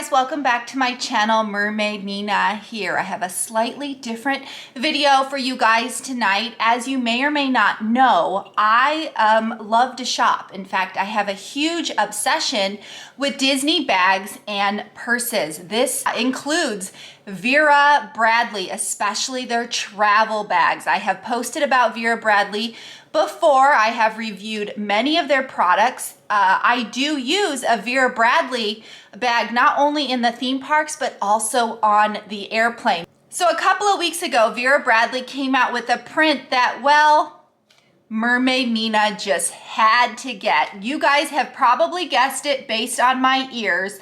guys, welcome back to my channel. Mermaid Nina here. I have a slightly different video for you guys tonight. As you may or may not know, I love to shop. In fact, I have a huge obsession with Disney bags and purses. This includes Vera Bradley, especially their travel bags. I have posted about Vera Bradley before. I have reviewed many of their products. I do use a Vera Bradley bag not only in the theme parks but also on the airplane. So a couple of weeks ago, Vera Bradley came out with a print that, well, Mermaid Nina just had to get. You guys have probably guessed it based on my ears.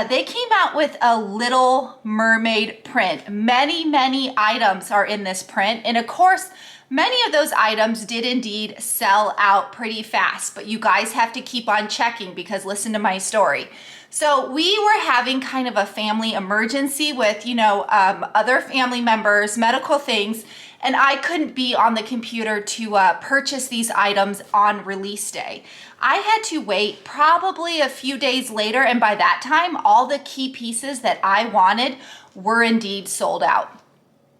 They came out with a Little Mermaid print. Many items are in this print. And of course, many of those items did indeed sell out pretty fast, but you guys have to keep on checking because listen to my story. So we were having kind of a family emergency with, other family members, medical things, and I couldn't be on the computer to purchase these items on release day. I had to wait probably a few days later, and by that time, all the key pieces that I wanted were indeed sold out.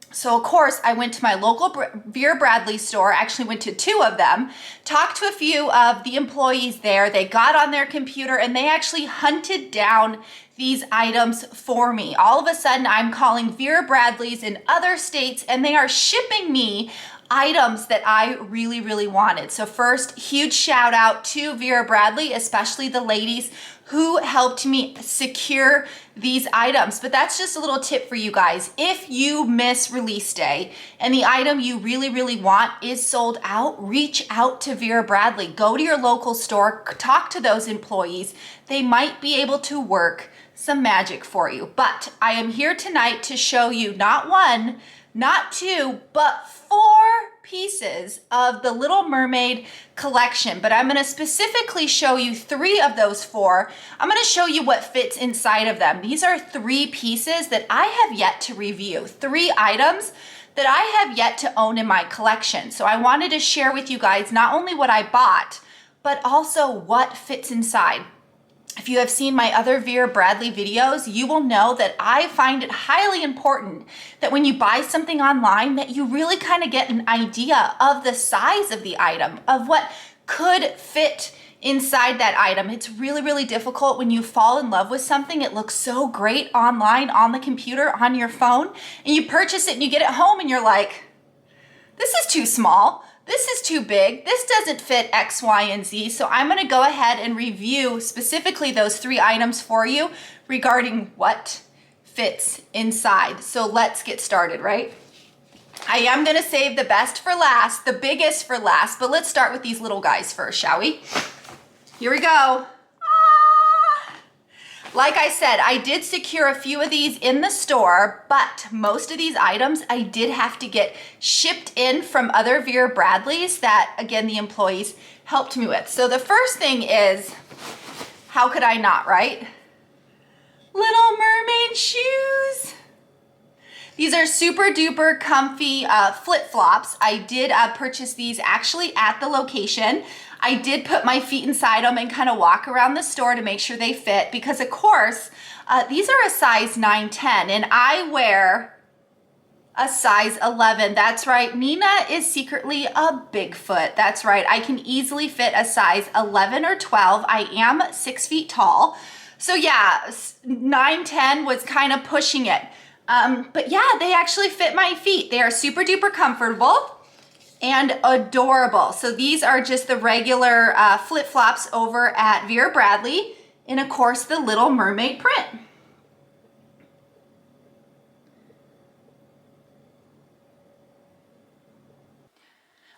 So of course, I went to my local Vera Bradley store, actually went to two of them, talked to a few of the employees there. They got on their computer and they actually hunted down these items for me. All of a sudden, I'm calling Vera Bradley's in other states and they are shipping me items that I really wanted. So first, huge shout out to Vera Bradley, especially the ladies who helped me secure these items. But that's just a little tip for you guys. If you miss release day and the item you really want is sold out, reach out to Vera Bradley. Go to your local store, talk to those employees. They might be able to work some magic for you. But I am here tonight to show you not one, not two, but 4 pieces of the Little Mermaid collection. But I'm going to specifically show you 3 of those 4. I'm going to show you what fits inside of them. These are 3 pieces that I have yet to review, 3 items that I have yet to own in my collection. So I wanted to share with you guys not only what I bought, but also what fits inside. If you have seen my other Vera Bradley videos, you will know that I find it highly important that when you buy something online that you really kind of get an idea of the size of the item, of what could fit inside that item. It's really difficult when you fall in love with something. It looks so great online, on the computer, on your phone, and you purchase it and you get it home and you're like, this is too small. This is too big. This doesn't fit X, Y, and Z. So I'm going to go ahead and review specifically those 3 items for you regarding what fits inside. So let's get started, right? I am going to save the best for last, the biggest for last, but let's start with these little guys first, shall we? Here we go. Like I said, I did secure a few of these in the store, but most of these items I did have to get shipped in from other Vera Bradleys that, again, the employees helped me with. So the first thing is, how could I not, right? Little Mermaid shoes. These are super duper comfy flip-flops. I did purchase these actually at the location. I did put my feet inside them and kind of walk around the store to make sure they fit because of course, these are a size 9-10 and I wear a size 11. That's right, Nina is secretly a Bigfoot. That's right, I can easily fit a size 11 or 12. I am 6 feet tall. So yeah, 9-10 was kind of pushing it. But yeah, they actually fit my feet. They are super duper comfortable and adorable. So these are just the regular flip-flops over at Vera Bradley in, of course, the Little Mermaid print.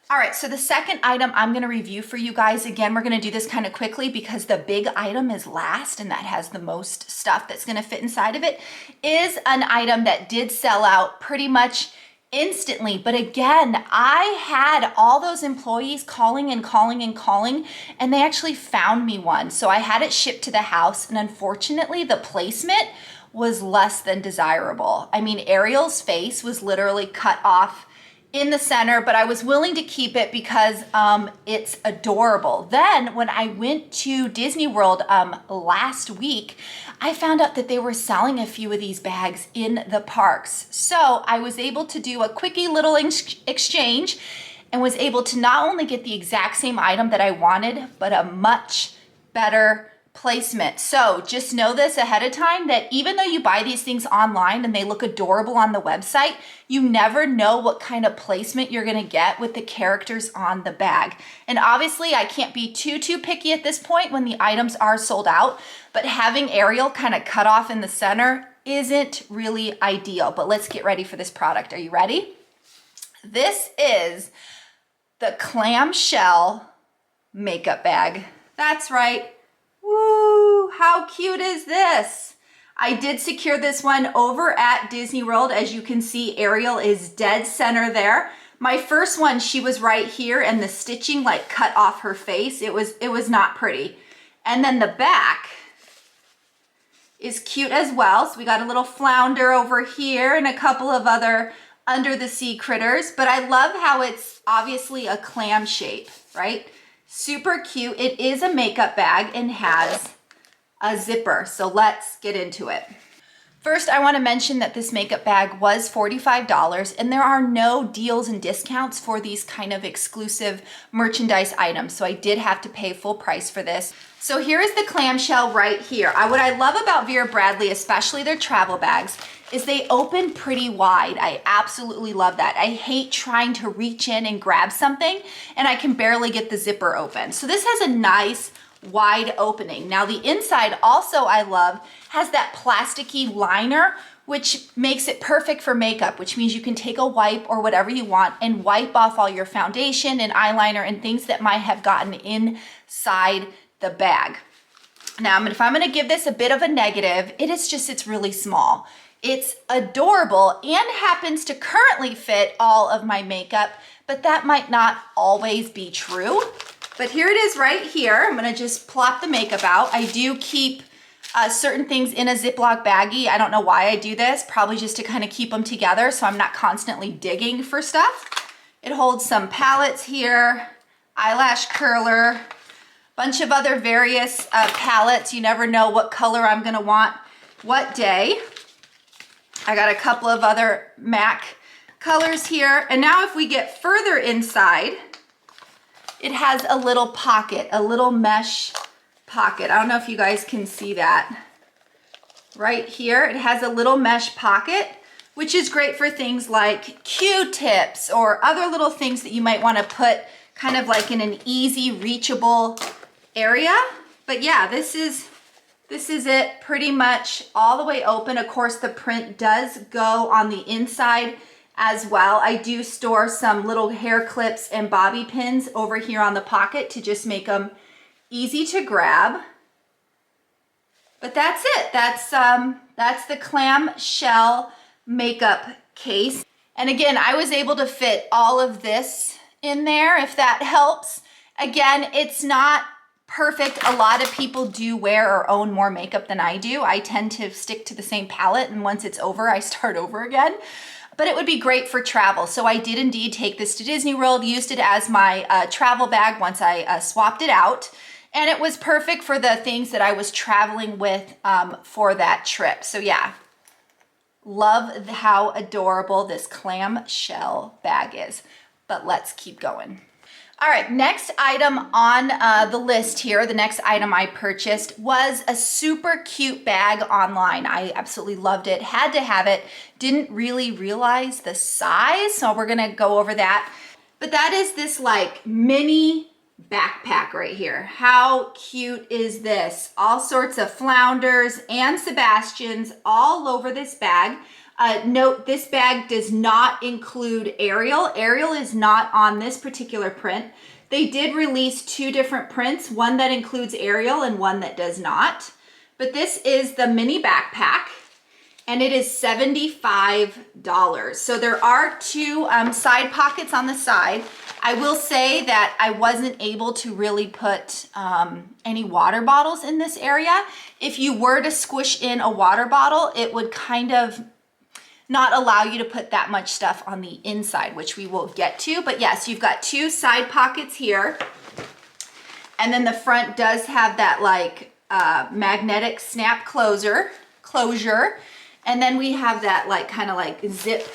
All right, so the second item I'm gonna review for you guys, again, we're gonna do this kind of quickly because the big item is last and that has the most stuff that's gonna fit inside of it, is an item that did sell out pretty much instantly. But again, I had all those employees calling and they actually found me one. So I had it shipped to the house and unfortunately the placement was less than desirable. I mean, Ariel's face was literally cut off in the center, but I was willing to keep it because it's adorable. Then when I went to Disney World last week, I found out that they were selling a few of these bags in the parks. So I was able to do a quickie little exchange and was able to not only get the exact same item that I wanted, but a much better placement. So just know this ahead of time, that even though you buy these things online and they look adorable on the website, you never know what kind of placement you're gonna get with the characters on the bag. And obviously I can't be too picky at this point when the items are sold out, but having Ariel kind of cut off in the center isn't really ideal. But let's get ready for this product. Are you ready? This is the Clamshell makeup bag. That's right. Woo, how cute is this? I did secure this one over at Disney World. As you can see, Ariel is dead center there. My first one, she was right here and the stitching like cut off her face. It was not pretty. And then the back is cute as well. So we got a little flounder over here and a couple of other under the sea critters, but I love how it's obviously a clam shape, right? Super cute. It is a makeup bag and has a zipper. So let's get into it. First, I want to mention that this makeup bag was $45 and there are no deals and discounts for these kind of exclusive merchandise items. So I did have to pay full price for this. So here is the clamshell right here. What I love about Vera Bradley, especially their travel bags, is they open pretty wide. I absolutely love that. I hate trying to reach in and grab something and I can barely get the zipper open. So this has a nice wide opening. Now the inside also I love has that plasticky liner, which makes it perfect for makeup, which means you can take a wipe or whatever you want and wipe off all your foundation and eyeliner and things that might have gotten inside the bag. Now, if I'm gonna give this a bit of a negative, it's really small. It's adorable and happens to currently fit all of my makeup, but that might not always be true. But here it is right here. I'm gonna just plop the makeup out. I do keep certain things in a Ziploc baggie. I don't know why I do this, probably just to kind of keep them together so I'm not constantly digging for stuff. It holds some palettes here, eyelash curler, bunch of other various palettes. You never know what color I'm gonna want what day. I got a couple of other MAC colors here. And now if we get further inside, it has a little pocket, a little mesh pocket. I don't know if you guys can see that. Right here, it has a little mesh pocket, which is great for things like Q-tips or other little things that you might want to put kind of like in an easy reachable area. But yeah, this is it pretty much all the way open. Of course, the print does go on the inside as well. I do store some little hair clips and bobby pins over here on the pocket to just make them easy to grab. But that's it. That's the clamshell makeup case. And again, I was able to fit all of this in there, if that helps. Again, it's not perfect. A lot of people do wear or own more makeup than I do. I tend to stick to the same palette, and once it's over, I start over again. But it would be great for travel. So I did indeed take this to Disney World, used it as my travel bag once I swapped it out. And it was perfect for the things that I was traveling with for that trip. So yeah, love how adorable this clamshell bag is. But let's keep going. All right, next item on the list here, the next item I purchased was a super cute bag online. I absolutely loved it, had to have it, didn't really realize the size, so we're gonna go over that. But that is this like mini backpack right here. How cute is this? All sorts of flounders and Sebastians all over this bag. Note, this bag does not include Ariel. Ariel is not on this particular print. They did release two different prints, one that includes Ariel and one that does not. But this is the mini backpack, and it is $75. So there are two side pockets on the side. I will say that I wasn't able to really put any water bottles in this area. If you were to squish in a water bottle, it would kind of not allow you to put that much stuff on the inside, which we will get to. But yes, you've got two side pockets here. And then the front does have that like magnetic snap closure. And then we have that like kind of like zip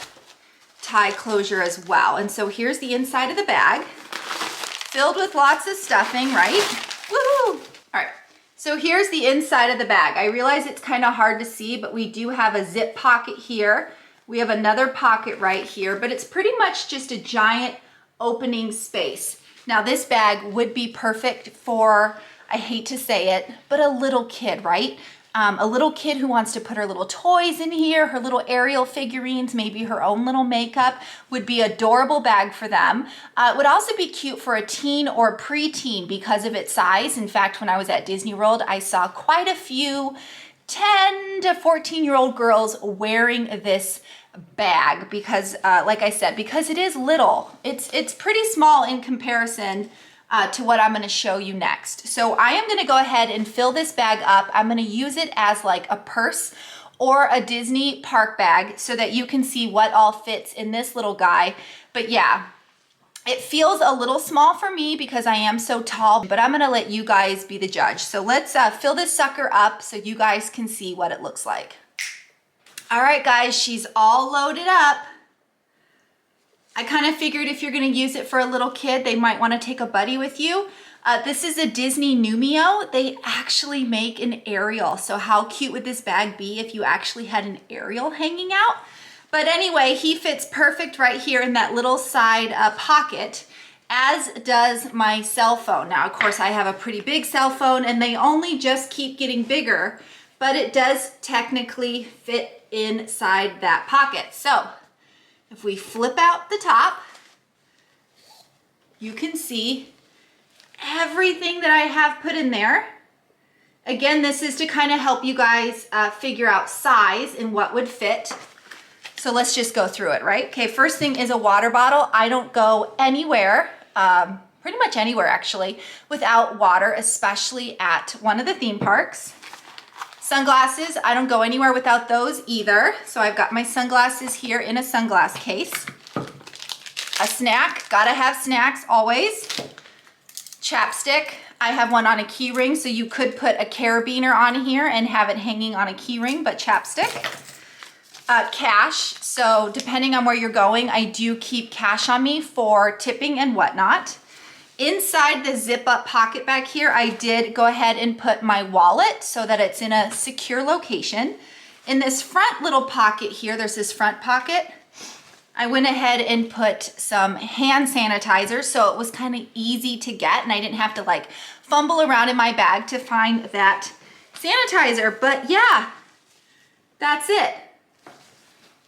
tie closure as well. And so here's the inside of the bag, filled with lots of stuffing, right? Woohoo! All right, so here's the inside of the bag. I realize it's kind of hard to see, but we do have a zip pocket here. We have another pocket right here, but it's pretty much just a giant opening space. Now this bag would be perfect for, I hate to say it, but a little kid, right? A little kid who wants to put her little toys in here, her little Ariel figurines, maybe her own little makeup, would be adorable bag for them. It would also be cute for a teen or preteen because of its size. In fact, when I was at Disney World, I saw quite a few 10 to 14-year-old girls wearing this bag because, like I said, because it is little. It's pretty small in comparison to what I'm going to show you next. So I am going to go ahead and fill this bag up. I'm going to use it as like a purse or a Disney park bag so that you can see what all fits in this little guy. But yeah, it feels a little small for me because I am so tall, but I'm going to let you guys be the judge. So let's fill this sucker up so you guys can see what it looks like. All right, guys, she's all loaded up. I kind of figured if you're going to use it for a little kid, they might want to take a buddy with you. This is a Disney Numio. They actually make an Ariel. So how cute would this bag be if you actually had an Ariel hanging out? But anyway, he fits perfect right here in that little side pocket, as does my cell phone. Now, of course, I have a pretty big cell phone and they only just keep getting bigger, but it does technically fit inside that pocket. So if we flip out the top, you can see everything that I have put in there. Again, this is to kind of help you guys figure out size and what would fit. So let's just go through it, right? Okay, first thing is a water bottle. I don't go anywhere, pretty much anywhere actually, without water, especially at one of the theme parks. Sunglasses, I don't go anywhere without those either. So I've got my sunglasses here in a sunglass case. A snack, gotta have snacks always. Chapstick, I have one on a key ring, so you could put a carabiner on here and have it hanging on a key ring, but chapstick. Cash, so depending on where you're going, I do keep cash on me for tipping and whatnot. Inside the zip up pocket back here, I did go ahead and put my wallet so that it's in a secure location. In this front little pocket here, there's this front pocket. I went ahead and put some hand sanitizer so it was kind of easy to get and I didn't have to like fumble around in my bag to find that sanitizer. But yeah, that's it.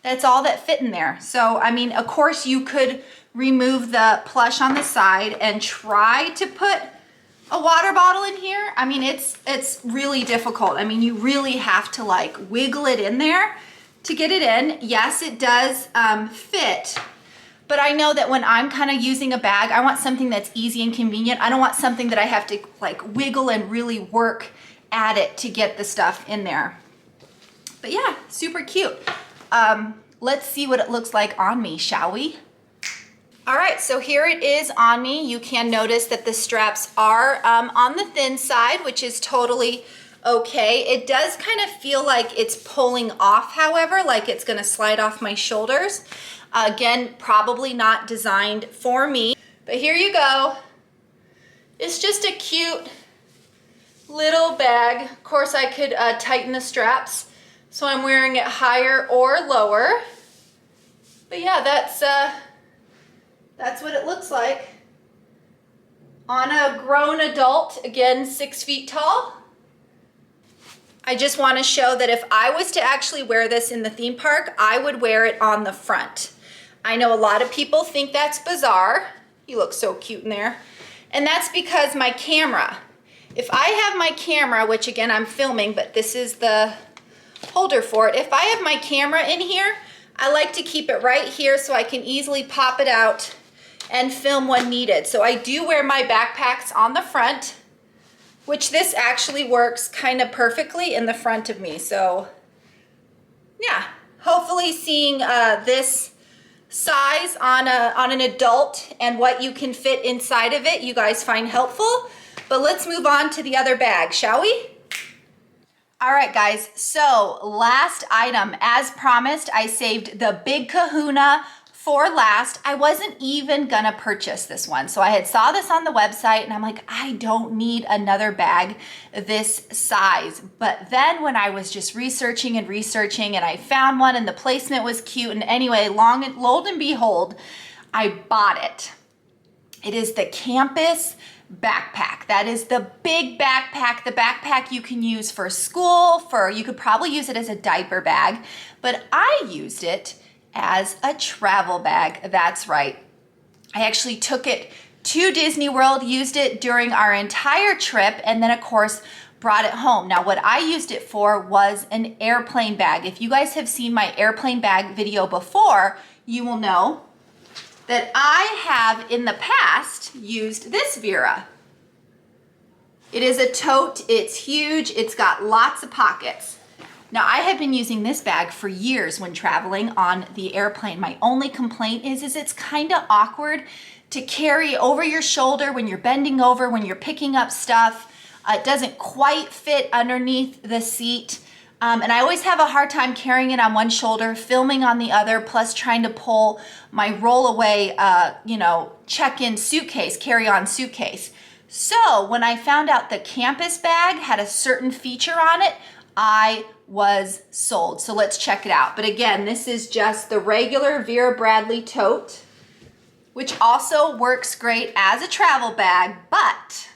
That's all that fit in there. So, I mean, of course you could remove the plush on the side and try to put a water bottle in here. I mean, it's really difficult. I mean, you really have to like wiggle it in there to get it in. Yes, it does fit, but I know that when I'm kind of using a bag, I want something that's easy and convenient. I don't want something that I have to like wiggle and really work at it to get the stuff in there. But yeah, super cute. Let's see what it looks like on me, shall we? All right, so here it is on me. You can notice that the straps are on the thin side, which is totally okay. It does kind of feel like it's pulling off, however, like it's gonna slide off my shoulders. Again, probably not designed for me, but here you go. It's just a cute little bag. Of course, I could tighten the straps, so I'm wearing it higher or lower. But yeah, that's what it looks like on a grown adult, again, 6 feet tall. I just want to show that if I was to actually wear this in the theme park, I would wear it on the front. I know a lot of people think that's bizarre. You look so cute in there. And that's because my camera, if I have my camera, which again, I'm filming, but this is the holder for it. If I have my camera in here, I like to keep it right here so I can easily pop it out and film when needed. So I do wear my backpacks on the front, which this actually works kind of perfectly in the front of me. So yeah, hopefully seeing this size on an adult and what you can fit inside of it, you guys find helpful. But let's move on to the other bag, shall we? All right, guys, so last item, as promised, I saved the Big Kahuna for last. I wasn't even gonna purchase this one. So I had saw this on the website and I'm like, I don't need another bag this size. But then when I was just researching and I found one and the placement was cute, and anyway, lo and behold, I bought it. It is the Campus backpack. That is the big backpack, the backpack you can use for school, you could probably use it as a diaper bag, but I used it as a travel bag. That's right. I actually took it to Disney World, used it during our entire trip, and then of course brought it home. Now what I used it for was an airplane bag. If you guys have seen my airplane bag video before, you will know that I have in the past used this Vera. It is a tote, it's huge, it's got lots of pockets. Now I have been using this bag for years when traveling on the airplane. My only complaint is it's kind of awkward to carry over your shoulder when you're bending over, when you're picking up stuff. It doesn't quite fit underneath the seat. And I always have a hard time carrying it on one shoulder, filming on the other, plus trying to pull my rollaway, check-in suitcase, carry-on suitcase. So when I found out the Campus bag had a certain feature on it, I was sold. So let's check it out. But again, this is just the regular Vera Bradley tote, which also works great as a travel bag, but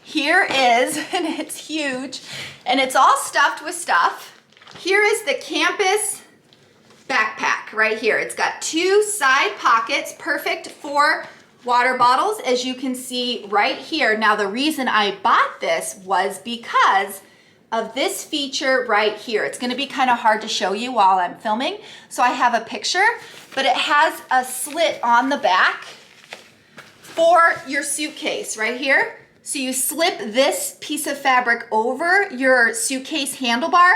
here is, and it's huge, and it's all stuffed with stuff. Here is the Campus backpack right here. It's got two side pockets, perfect for water bottles, as you can see right here. Now, the reason I bought this was because of this feature right here. It's gonna be kind of hard to show you while I'm filming, so I have a picture, but it has a slit on the back for your suitcase right here. So you slip this piece of fabric over your suitcase handlebar,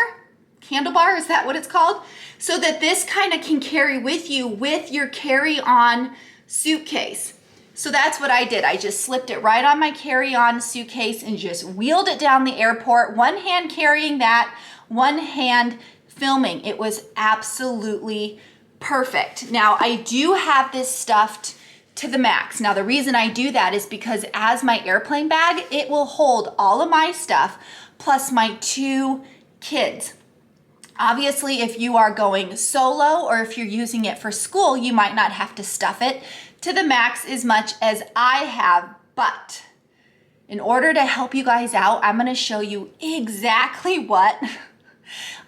is that what it's called? So that this kind of can carry with you with your carry-on suitcase. So that's what I did. I just slipped it right on my carry-on suitcase and just wheeled it down the airport, one hand carrying that, one hand filming. It was absolutely perfect. Now I do have this stuffed to the max. Now the reason I do that is because as my airplane bag, it will hold all of my stuff plus my two kids. Obviously, if you are going solo or if you're using it for school, you might not have to stuff it to the max as much as I have, but in order to help you guys out, I'm gonna show you exactly what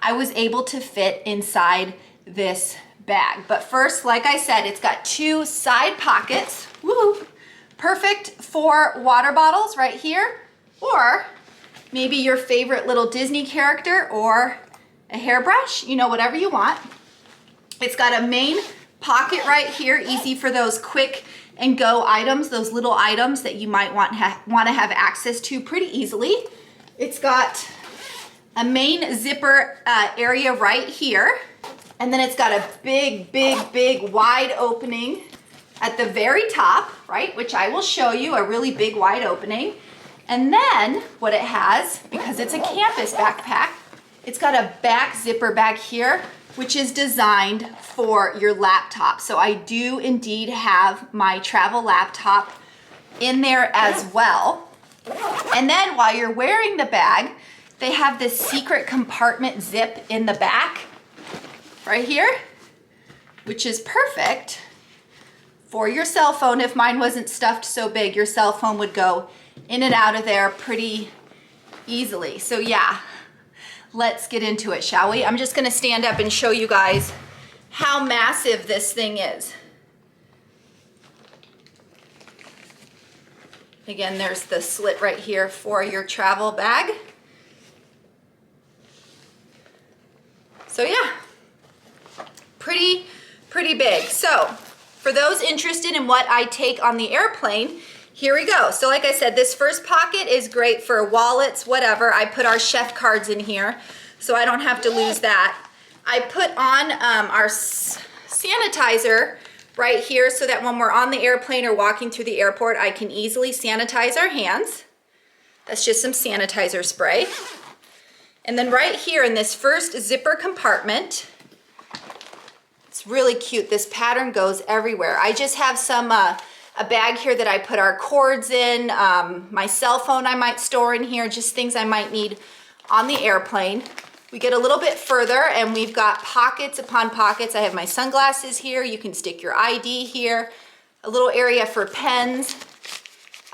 I was able to fit inside this bag. But first, like I said, it's got two side pockets. Woo! Perfect for water bottles right here, or maybe your favorite little Disney character or a hairbrush, whatever you want. It's got a main pocket right here, easy for those quick and go items, those little items that you might want to have access to pretty easily. It's got a main zipper area right here. And then it's got a big, big, big wide opening at the very top, right? Which I will show you, a really big wide opening. And then what it has, because it's a Campus backpack, it's got a back zipper back here, which is designed for your laptop. So I do indeed have my travel laptop in there as well. And then while you're wearing the bag, they have this secret compartment zip in the back right here, which is perfect for your cell phone. If mine wasn't stuffed so big, your cell phone would go in and out of there pretty easily. So yeah, let's get into it, shall we? I'm just gonna stand up and show you guys how massive this thing is. Again, there's the slit right here for your travel bag. So yeah, pretty big. So for those interested in what I take on the airplane, here we go. So like I said, this first pocket is great for wallets, whatever. I put our chef cards in here, so I don't have to lose that. I put on our sanitizer right here so that when we're on the airplane or walking through the airport, I can easily sanitize our hands. That's just some sanitizer spray. And then right here in this first zipper compartment, it's really cute. This pattern goes everywhere. I just have some, a bag here that I put our cords in, my cell phone I might store in here, just things I might need on the airplane. We get a little bit further and we've got pockets upon pockets. I have my sunglasses here. You can stick your ID here. A little area for pens.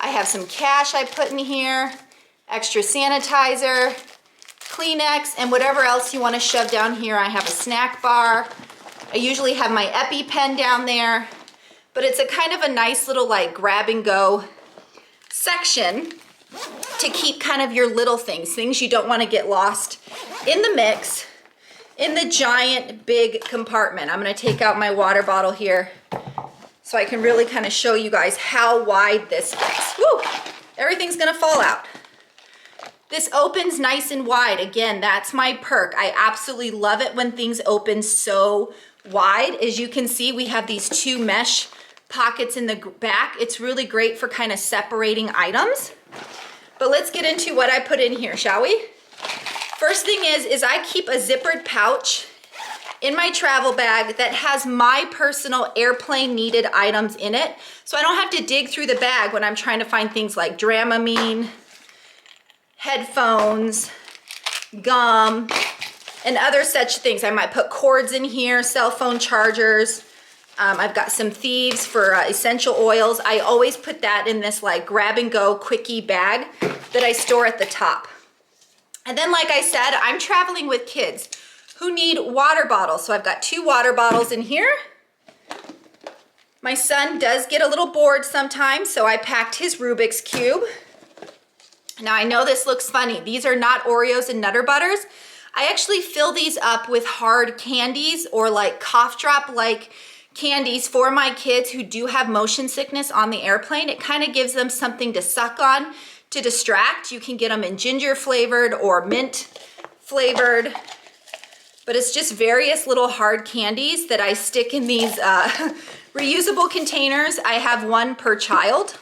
I have some cash I put in here, extra sanitizer, Kleenex, and whatever else you want to shove down here. I have a snack bar. I usually have my EpiPen down there, but it's a kind of a nice little like grab and go section to keep kind of your little things you don't want to get lost in the mix in the giant big compartment. I'm going to take out my water bottle here so I can really kind of show you guys how wide this gets. Woo! Everything's going to fall out. This opens nice and wide. Again, that's my perk. I absolutely love it when things open so wide. As you can see, we have these two mesh pockets in the back. It's really great for kind of separating items. But let's get into what I put in here, shall we? First thing is I keep a zippered pouch in my travel bag that has my personal airplane needed items in it. So I don't have to dig through the bag when I'm trying to find things like Dramamine, headphones, gum, and other such things. I might put cords in here, cell phone chargers. I've got some thieves for essential oils. I always put that in this like grab and go quickie bag that I store at the top. And then like I said, I'm traveling with kids who need water bottles. So I've got 2 water bottles in here. My son does get a little bored sometimes, so I packed his Rubik's Cube. Now I know this looks funny. These are not Oreos and Nutter Butters. I actually fill these up with hard candies or like cough drop like candies for my kids who do have motion sickness on the airplane. It kind of gives them something to suck on to distract. You can get them in ginger flavored or mint flavored, but it's just various little hard candies that I stick in these reusable containers. I have 1 per child.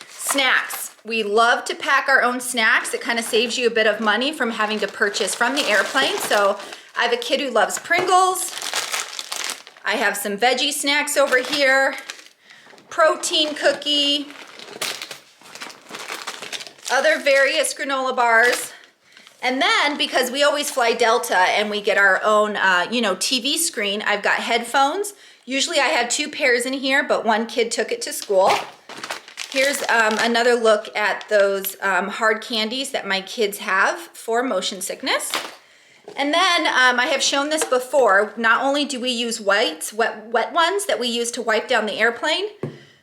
Snacks. We love to pack our own snacks. It kind of saves you a bit of money from having to purchase from the airplane. So I have a kid who loves Pringles. I have some veggie snacks over here, protein cookie, other various granola bars. And then because we always fly Delta and we get our own, TV screen, I've got headphones. Usually I have 2 pairs in here, but 1 kid took it to school. Here's another look at those hard candies that my kids have for motion sickness. And then I have shown this before. Not only do we use wet ones that we use to wipe down the airplane,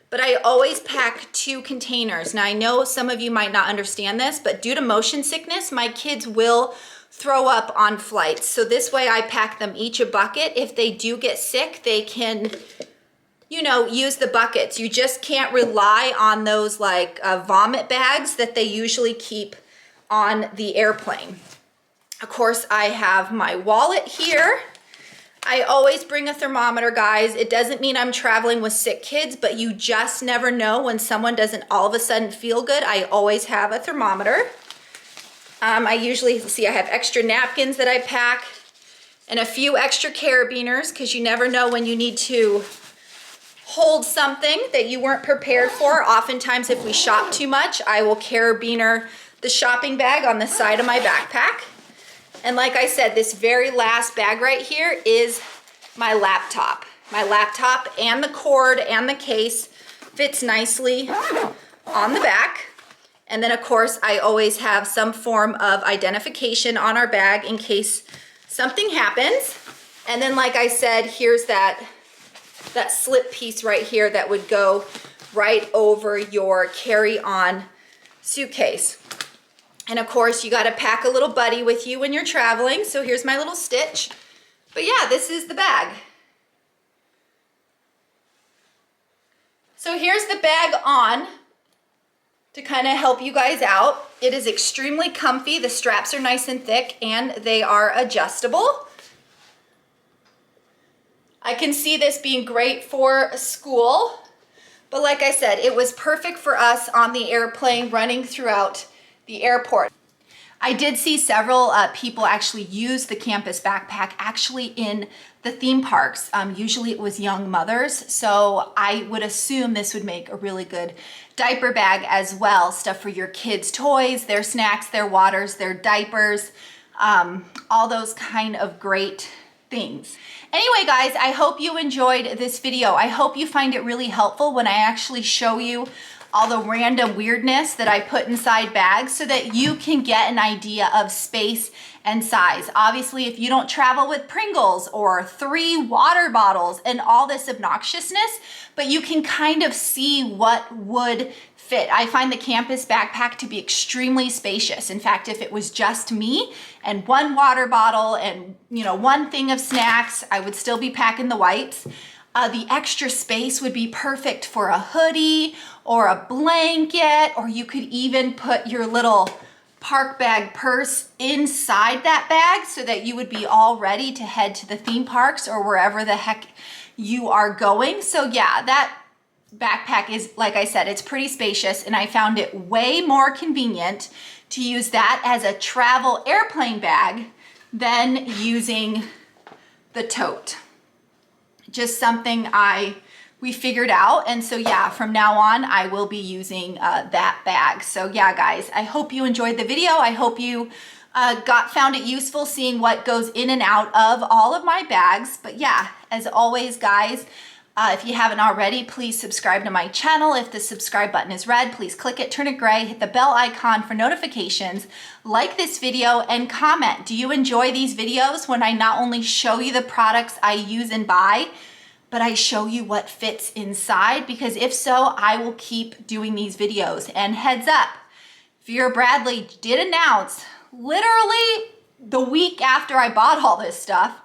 but I always pack 2 containers. Now I know some of you might not understand this, but due to motion sickness, my kids will throw up on flights. So this way I pack them each a bucket. If they do get sick, they can use the buckets. You just can't rely on those like vomit bags that they usually keep on the airplane. Of course, I have my wallet here. I always bring a thermometer, guys. It doesn't mean I'm traveling with sick kids, but you just never know when someone doesn't all of a sudden feel good. I always have a thermometer. I usually, I have extra napkins that I pack and a few extra carabiners because you never know when you need to hold something that you weren't prepared for. Oftentimes, if we shop too much, I will carabiner the shopping bag on the side of my backpack. And like I said, this very last bag right here is my laptop. My laptop and the cord and the case fits nicely on the back. And then of course, I always have some form of identification on our bag in case something happens. And then like I said, here's that slip piece right here that would go right over your carry-on suitcase. And of course, you got to pack a little buddy with you when you're traveling. So here's my little stitch. But yeah, this is the bag. So here's the bag on to kind of help you guys out. It is extremely comfy. The straps are nice and thick and they are adjustable. I can see this being great for school, but like I said, it was perfect for us on the airplane running throughout the airport. I did see several people actually use the campus backpack actually in the theme parks. Usually it was young mothers, so I would assume this would make a really good diaper bag as well. Stuff for your kids' toys, their snacks, their waters, their diapers, all those kind of great things. Anyway, guys, I hope you enjoyed this video. I hope you find it really helpful when I actually show you all the random weirdness that I put inside bags so that you can get an idea of space and size. Obviously, if you don't travel with Pringles or 3 water bottles and all this obnoxiousness, but you can kind of see what would fit. I find the campus backpack to be extremely spacious. In fact, if it was just me and 1 water bottle and 1 thing of snacks, I would still be packing the wipes. The extra space would be perfect for a hoodie or a blanket, or you could even put your little park bag purse inside that bag so that you would be all ready to head to the theme parks or wherever the heck you are going. So yeah, that backpack is, like I said, it's pretty spacious, and I found it way more convenient to use that as a travel airplane bag than using the tote. Just something we figured out, and so yeah, from now on I will be using that bag. So yeah, guys, I hope you enjoyed the video. I hope you found it useful seeing what goes in and out of all of my bags. But yeah, as always, guys, if you haven't already, please subscribe to my channel. If the subscribe button is red, please click it, turn it gray, hit the bell icon for notifications, like this video, and comment. Do you enjoy these videos when I not only show you the products I use and buy, but I show you what fits inside? Because if so, I will keep doing these videos. And heads up, Vera Bradley did announce, literally the week after I bought all this stuff,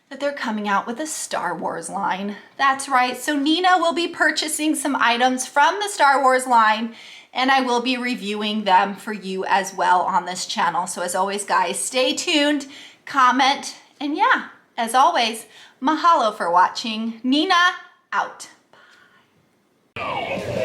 that they're coming out with a Star Wars line. That's right. So Nina will be purchasing some items from the Star Wars line, and I will be reviewing them for you as well on this channel. So as always, guys, stay tuned, comment, and yeah, as always, mahalo for watching. Nina out. Bye.